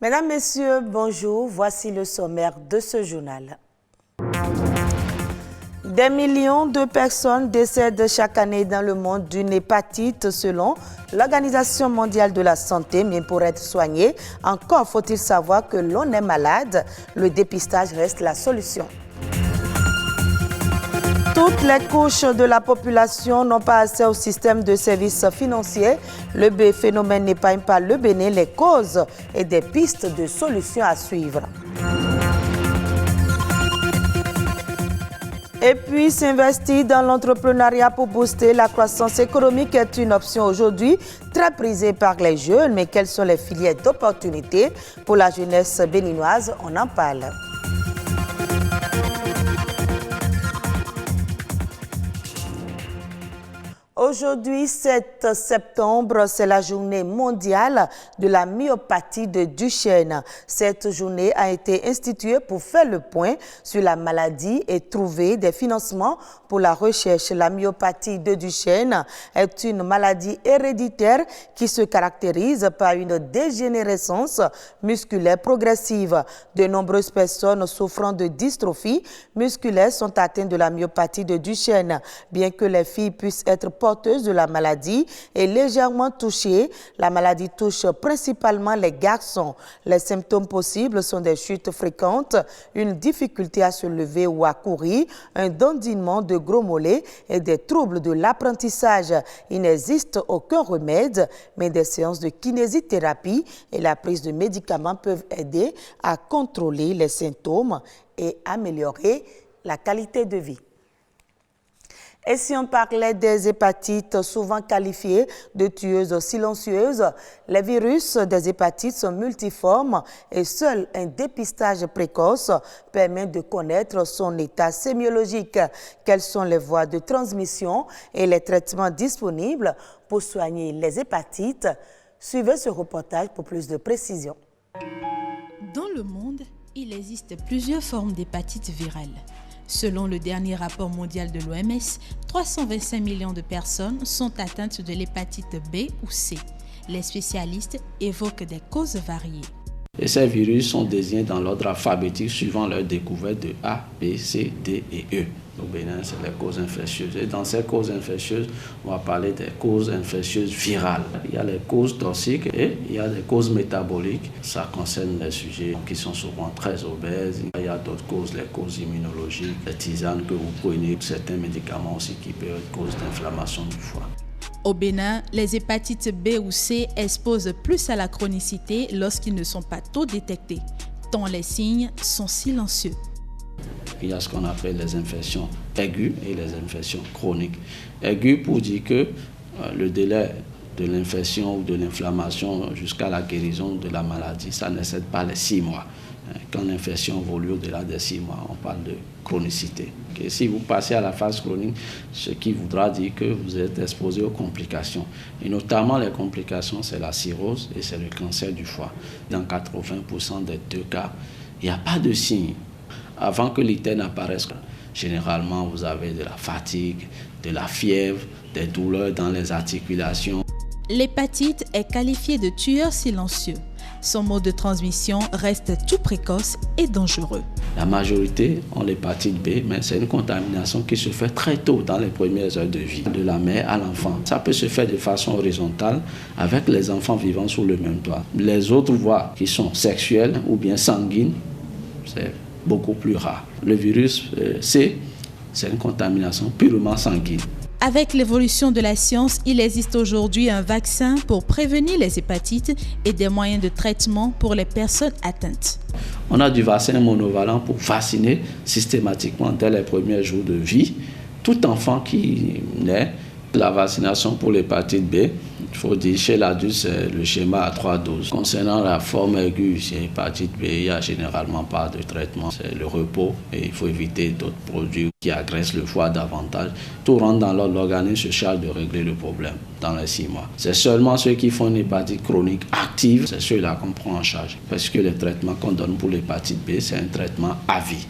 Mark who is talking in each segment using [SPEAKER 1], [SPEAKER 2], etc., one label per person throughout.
[SPEAKER 1] Mesdames, Messieurs, bonjour. Voici le sommaire de ce journal. Des millions de personnes décèdent chaque année dans le monde d'une hépatite selon l'Organisation mondiale de la santé. Mais pour être soigné, encore faut-il savoir que l'on est malade. Le dépistage reste la solution. Toutes les couches de la population n'ont pas accès au système de services financiers. Le phénomène n'épargne pas le Bénin, les causes et des pistes de solutions à suivre. Et puis, s'investir dans l'entrepreneuriat pour booster la croissance économique est une option aujourd'hui très prisée par les jeunes. Mais quelles sont les filières d'opportunités pour la jeunesse béninoise? On en parle. Aujourd'hui, 7 septembre, c'est la journée mondiale de la myopathie de Duchenne. Cette journée a été instituée pour faire le point sur la maladie et trouver des financements pour la recherche. La myopathie de Duchenne est une maladie héréditaire qui se caractérise par une dégénérescence musculaire progressive. De nombreuses personnes souffrant de dystrophie musculaire sont atteintes de la myopathie de Duchenne. Bien que les filles puissent être porteuses de la maladie et légèrement touchées, la maladie touche principalement les garçons. Les symptômes possibles sont des chutes fréquentes, une difficulté à se lever ou à courir, un dandinement de gros mollets et des troubles de l'apprentissage. Il n'existe aucun remède, mais des séances de kinésithérapie et la prise de médicaments peuvent aider à contrôler les symptômes et améliorer la qualité de vie. Et si on parlait des hépatites, souvent qualifiées de tueuses silencieuses, les virus des hépatites sont multiformes et seul un dépistage précoce permet de connaître son état sémiologique. Quelles sont les voies de transmission et les traitements disponibles pour soigner les hépatites? Suivez ce reportage pour plus de précision.
[SPEAKER 2] Dans le monde, il existe plusieurs formes d'hépatite virale. Selon le dernier rapport mondial de l'OMS, 325 millions de personnes sont atteintes de l'hépatite B ou C. Les spécialistes évoquent des causes variées.
[SPEAKER 3] Et ces virus sont désignés dans l'ordre alphabétique suivant leur découverte de A, B, C, D et E. Au Bénin, c'est les causes infectieuses. Et dans ces causes infectieuses, on va parler des causes infectieuses virales. Il y a les causes toxiques et il y a les causes métaboliques. Ça concerne les sujets qui sont souvent très obèses. Il y a d'autres causes, les causes immunologiques, les tisanes que vous prenez, certains médicaments aussi qui peuvent être cause d'inflammation du foie.
[SPEAKER 2] Au Bénin, les hépatites B ou C exposent plus à la chronicité lorsqu'ils ne sont pas tôt détectés, tant les signes sont silencieux.
[SPEAKER 3] Il y a ce qu'on appelle les infections aiguës et les infections chroniques. Aiguës pour dire que le délai de l'infection ou de l'inflammation jusqu'à la guérison de la maladie, ça n'excède pas les 6 mois. Quand l'infection évolue au-delà des 6 mois, on parle de chronicité. Et si vous passez à la phase chronique, ce qui voudra dire que vous êtes exposé aux complications. Et notamment les complications, c'est la cirrhose et c'est le cancer du foie. Dans 80% des 2 cas, il n'y a pas de signe. Avant que l'ITER n'apparaisse, généralement, vous avez de la fatigue, de la fièvre, des douleurs dans les articulations.
[SPEAKER 2] L'hépatite est qualifiée de tueur silencieux. Son mode de transmission reste tout précoce et dangereux.
[SPEAKER 3] La majorité ont l'hépatite B, mais c'est une contamination qui se fait très tôt dans les premières heures de vie, de la mère à l'enfant. Ça peut se faire de façon horizontale avec les enfants vivant sous le même toit. Les autres voies qui sont sexuelles ou bien sanguines, c'est beaucoup plus rare. Le virus C, c'est une contamination purement sanguine.
[SPEAKER 2] Avec l'évolution de la science, il existe aujourd'hui un vaccin pour prévenir les hépatites et des moyens de traitement pour les personnes atteintes.
[SPEAKER 3] On a du vaccin monovalent pour vacciner systématiquement dès les premiers jours de vie tout enfant qui naît. La vaccination pour l'hépatite B, il faut dire chez l'adulte, c'est le schéma à 3 doses. Concernant la forme aiguë, chez l'hépatite B, il n'y a généralement pas de traitement. C'est le repos et il faut éviter d'autres produits qui agressent le foie davantage. Tout rentre dans l'ordre, l'organisme se charge de régler le problème dans les 6 mois. C'est seulement ceux qui font une hépatite chronique active, c'est ceux-là qu'on prend en charge. Parce que les traitements qu'on donne pour l'hépatite B, c'est un traitement à vie.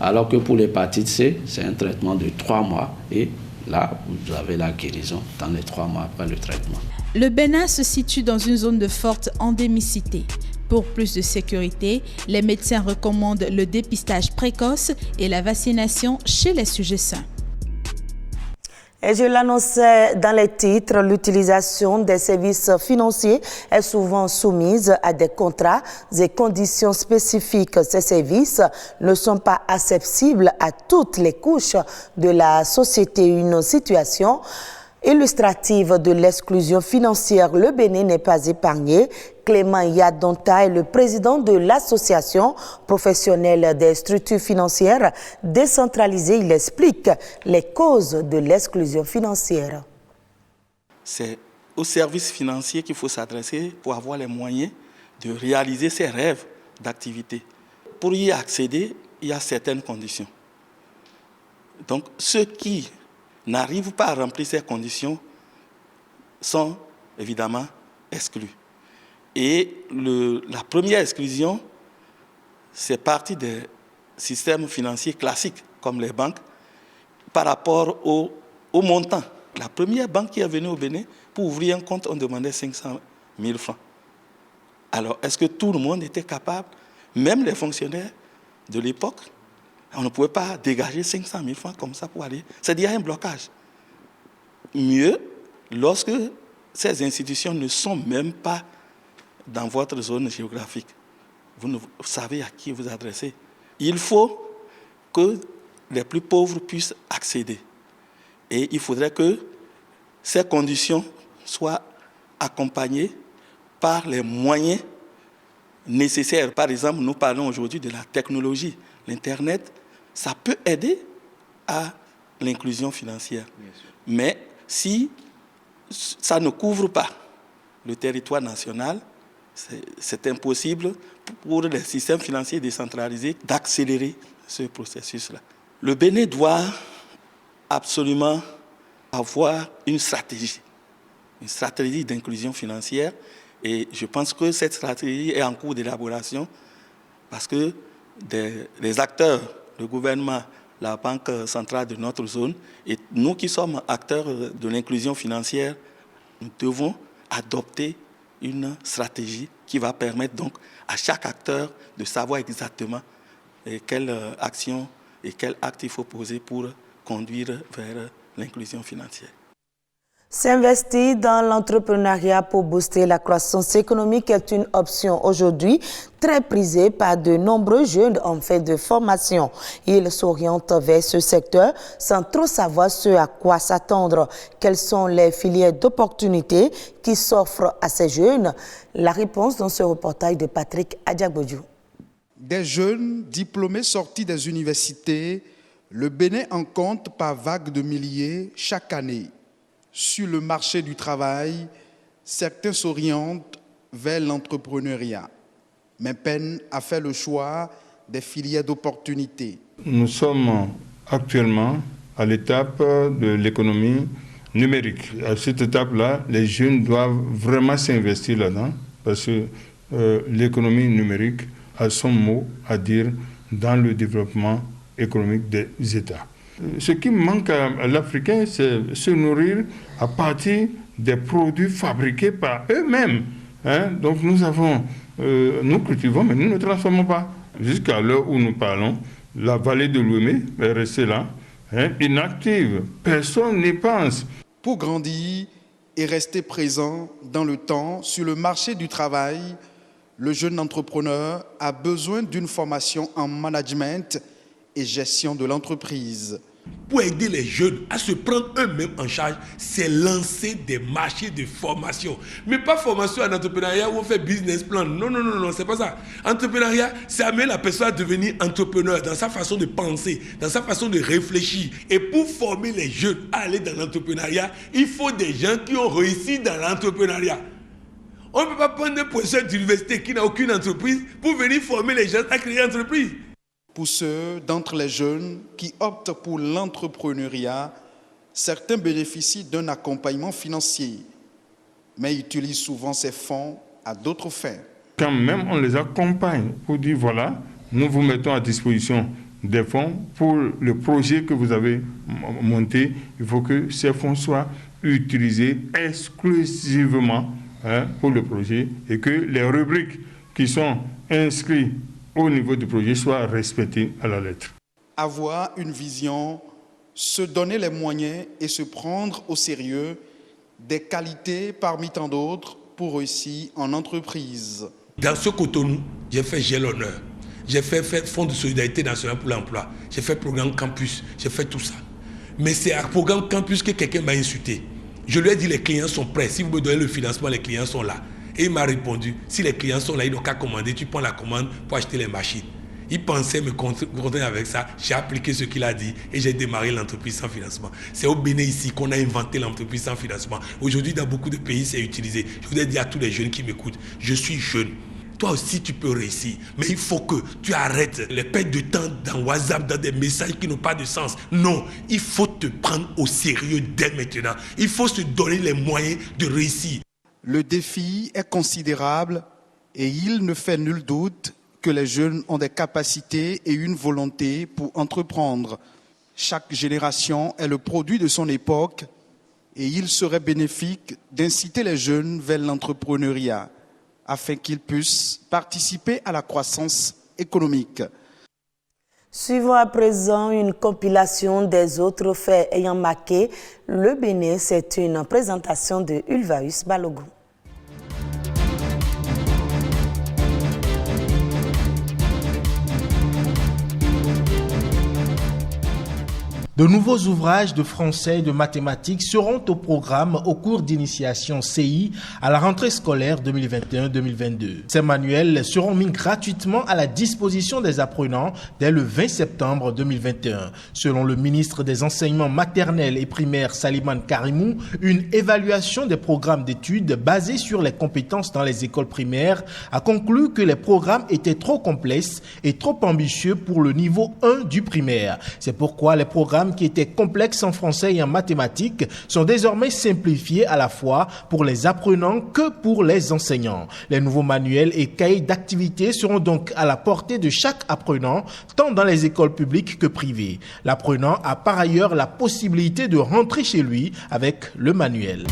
[SPEAKER 3] Alors que pour l'hépatite C, c'est un traitement de 3 mois et là, vous avez la guérison dans les 3 mois après le traitement.
[SPEAKER 2] Le Bénin se situe dans une zone de forte endémicité. Pour plus de sécurité, les médecins recommandent le dépistage précoce et la vaccination chez les sujets sains.
[SPEAKER 1] Et je l'annonçais dans les titres, l'utilisation des services financiers est souvent soumise à des contrats et conditions spécifiques. Ces services ne sont pas accessibles à toutes les couches de la société. Une situation illustrative de l'exclusion financière. Le Bénin n'est pas épargné. Clément Yadonta est le président de l'association professionnelle des structures financières décentralisées. Il explique les causes de l'exclusion financière.
[SPEAKER 4] C'est aux services financiers qu'il faut s'adresser pour avoir les moyens de réaliser ses rêves d'activité. Pour y accéder, il y a certaines conditions. Donc, ceux qui n'arrivent pas à remplir ces conditions sont évidemment exclus. Et la première exclusion, c'est partie des systèmes financiers classiques, comme les banques, par rapport au montant. La première banque qui est venue au Bénin, pour ouvrir un compte, on demandait 500 000 francs. Alors, est-ce que tout le monde était capable, même les fonctionnaires de l'époque, on ne pouvait pas dégager 500 000 francs comme ça pour aller. C'est-à-dire qu'il y a un blocage. Mieux, lorsque ces institutions ne sont même pas dans votre zone géographique, vous ne savez à qui vous adresser. Il faut que les plus pauvres puissent accéder. Et il faudrait que ces conditions soient accompagnées par les moyens nécessaires. Par exemple, nous parlons aujourd'hui de la technologie. L'Internet, ça peut aider à l'inclusion financière. Mais si ça ne couvre pas le territoire national, c'est impossible pour les systèmes financiers décentralisés d'accélérer ce processus-là. Le Bénin doit absolument avoir une stratégie d'inclusion financière. Et je pense que cette stratégie est en cours d'élaboration parce que les acteurs, le gouvernement, la Banque centrale de notre zone, et nous qui sommes acteurs de l'inclusion financière, nous devons adopter une stratégie qui va permettre donc à chaque acteur de savoir exactement quelle action et quel acte il faut poser pour conduire vers l'inclusion financière.
[SPEAKER 1] S'investir dans l'entrepreneuriat pour booster la croissance économique est une option aujourd'hui très prisée par de nombreux jeunes en fait de formation. Ils s'orientent vers ce secteur sans trop savoir ce à quoi s'attendre. Quelles sont les filières d'opportunités qui s'offrent à ces jeunes? La réponse dans ce reportage de Patrick Adjagbodjou.
[SPEAKER 5] Des jeunes diplômés sortis des universités, le Bénin en compte par vagues de milliers chaque année. Sur le marché du travail, certains s'orientent vers l'entrepreneuriat, mais peinent à faire le choix des filières d'opportunités.
[SPEAKER 6] Nous sommes actuellement à l'étape de l'économie numérique. À cette étape-là, les jeunes doivent vraiment s'investir là-dedans, parce que l'économie numérique a son mot à dire dans le développement économique des États. Ce qui manque à l'Africain, c'est se nourrir à partir des produits fabriqués par eux-mêmes. Donc nous cultivons, mais nous ne transformons pas. Jusqu'à l'heure où nous parlons, la vallée de l'Ouémé est restée là, inactive. Personne n'y pense.
[SPEAKER 5] Pour grandir et rester présent dans le temps sur le marché du travail, le jeune entrepreneur a besoin d'une formation en management et gestion de l'entreprise.
[SPEAKER 7] Pour aider les jeunes à se prendre eux-mêmes en charge, c'est lancer des marchés de formation. Mais pas formation en entrepreneuriat où on fait business plan. Non, c'est pas ça. Entrepreneuriat, c'est amener la personne à devenir entrepreneur dans sa façon de penser, dans sa façon de réfléchir. Et pour former les jeunes à aller dans l'entrepreneuriat, il faut des gens qui ont réussi dans l'entrepreneuriat. On ne peut pas prendre un professeur d'université qui n'a aucune entreprise pour venir former les gens à créer une entreprise.
[SPEAKER 5] Pour ceux d'entre les jeunes qui optent pour l'entrepreneuriat, certains bénéficient d'un accompagnement financier, mais utilisent souvent ces fonds à d'autres fins.
[SPEAKER 6] Quand même on les accompagne pour dire voilà, nous vous mettons à disposition des fonds pour le projet que vous avez monté. Il faut que ces fonds soient utilisés exclusivement pour le projet et que les rubriques qui sont inscrits au niveau du projet soient respectés à la lettre.
[SPEAKER 5] Avoir une vision, se donner les moyens et se prendre au sérieux, des qualités parmi tant d'autres pour réussir en entreprise.
[SPEAKER 7] Dans ce Cotonou, j'ai fait J'ai l'honneur, j'ai fait Fonds de solidarité nationale pour l'emploi, j'ai fait programme campus, j'ai fait tout ça. Mais c'est à programme campus que quelqu'un m'a insulté. Je lui ai dit les clients sont prêts, si vous me donnez le financement, les clients sont là. Et il m'a répondu, si les clients sont là, ils n'ont qu'à commander, tu prends la commande pour acheter les machines. Il pensait me contenter avec ça, j'ai appliqué ce qu'il a dit et j'ai démarré l'entreprise sans financement. C'est au Bénin ici qu'on a inventé l'entreprise sans financement. Aujourd'hui, dans beaucoup de pays, c'est utilisé. Je voudrais dire à tous les jeunes qui m'écoutent, je suis jeune. Toi aussi, tu peux réussir. Mais il faut que tu arrêtes les pertes de temps dans WhatsApp, dans des messages qui n'ont pas de sens. Non, il faut te prendre au sérieux dès maintenant. Il faut se donner les moyens de réussir.
[SPEAKER 5] Le défi est considérable et il ne fait nul doute que les jeunes ont des capacités et une volonté pour entreprendre. Chaque génération est le produit de son époque et il serait bénéfique d'inciter les jeunes vers l'entrepreneuriat afin qu'ils puissent participer à la croissance économique.
[SPEAKER 1] Suivons à présent une compilation des autres faits ayant marqué le Bénin. C'est une présentation de Ulvaeus Balogun.
[SPEAKER 8] De nouveaux ouvrages de français et de mathématiques seront au programme au cours d'initiation CI à la rentrée scolaire 2021-2022. Ces manuels seront mis gratuitement à la disposition des apprenants dès le 20 septembre 2021. Selon le ministre des Enseignements maternels et primaires Saliman Karimou, une évaluation des programmes d'études basée sur les compétences dans les écoles primaires a conclu que les programmes étaient trop complexes et trop ambitieux pour le niveau 1 du primaire. C'est pourquoi les programmes qui étaient complexes en français et en mathématiques sont désormais simplifiés à la fois pour les apprenants que pour les enseignants. Les nouveaux manuels et cahiers d'activités seront donc à la portée de chaque apprenant, tant dans les écoles publiques que privées. L'apprenant a par ailleurs la possibilité de rentrer chez lui avec le manuel.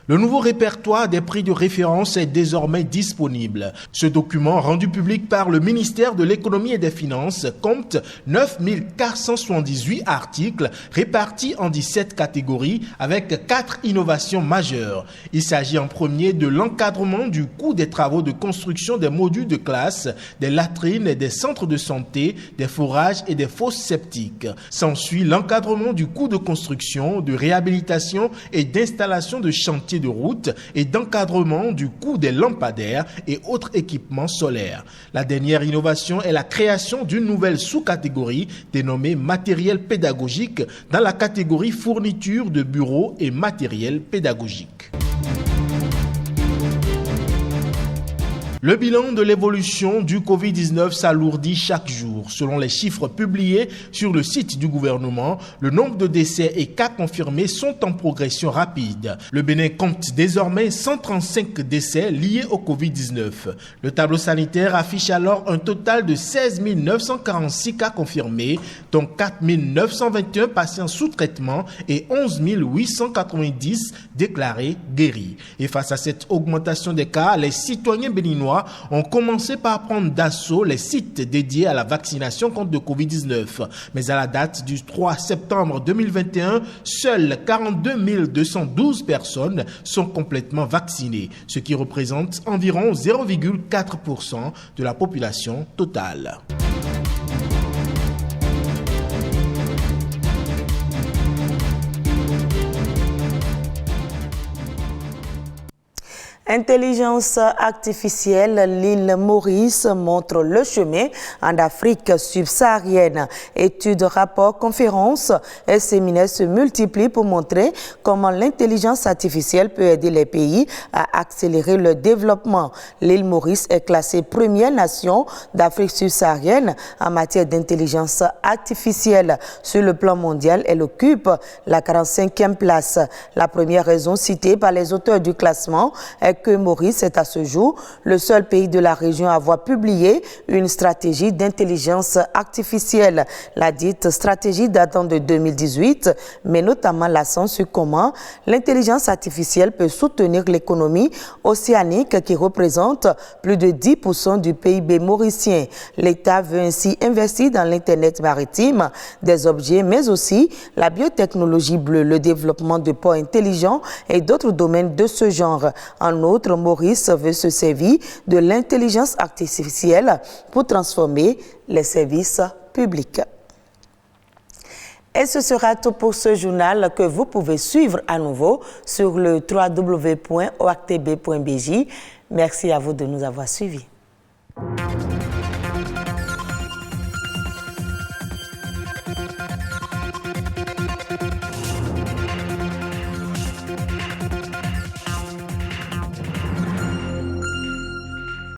[SPEAKER 8] Le nouveau répertoire des prix de référence est désormais disponible. Ce document, rendu public par le ministère de l'Économie et des Finances, compte 9478 articles répartis en 17 catégories avec 4 innovations majeures. Il s'agit en premier de l'encadrement du coût des travaux de construction des modules de classe, des latrines, des centres de santé, des forages et des fosses septiques. S'ensuit l'encadrement du coût de construction, de réhabilitation et d'installation de chantiers de route et d'encadrement du coût des lampadaires et autres équipements solaires. La dernière innovation est la création d'une nouvelle sous-catégorie dénommée matériel pédagogique dans la catégorie fourniture de bureaux et matériel pédagogique. Le bilan de l'évolution du Covid-19 s'alourdit chaque jour. Selon les chiffres publiés sur le site du gouvernement, le nombre de décès et cas confirmés sont en progression rapide. Le Bénin compte désormais 135 décès liés au Covid-19. Le tableau sanitaire affiche alors un total de 16 946 cas confirmés, dont 4 921 patients sous traitement et 11 890 déclarés guéris. Et face à cette augmentation des cas, les citoyens béninois ont commencé par prendre d'assaut les sites dédiés à la vaccination contre le Covid-19. Mais à la date du 3 septembre 2021, seules 42 212 personnes sont complètement vaccinées, ce qui représente environ 0,4% de la population totale.
[SPEAKER 1] Intelligence artificielle, l'île Maurice montre le chemin en Afrique subsaharienne. Études, rapports, conférences et séminaires se multiplient pour montrer comment l'intelligence artificielle peut aider les pays à accélérer le développement. L'île Maurice est classée première nation d'Afrique subsaharienne en matière d'intelligence artificielle. Sur le plan mondial, elle occupe la 45e place. La première raison citée par les auteurs du classement est que Maurice est à ce jour le seul pays de la région à avoir publié une stratégie d'intelligence artificielle. La dite stratégie datant de 2018 met notamment l'accent sur comment l'intelligence artificielle peut soutenir l'économie océanique qui représente plus de 10% du PIB mauricien. L'État veut ainsi investir dans l'Internet maritime des objets, mais aussi la biotechnologie bleue, le développement de ports intelligents et d'autres domaines de ce genre. En outre, Maurice veut se servir de l'intelligence artificielle pour transformer les services publics. Et ce sera tout pour ce journal que vous pouvez suivre à nouveau sur le www.oactb.bj. Merci à vous de nous avoir suivis.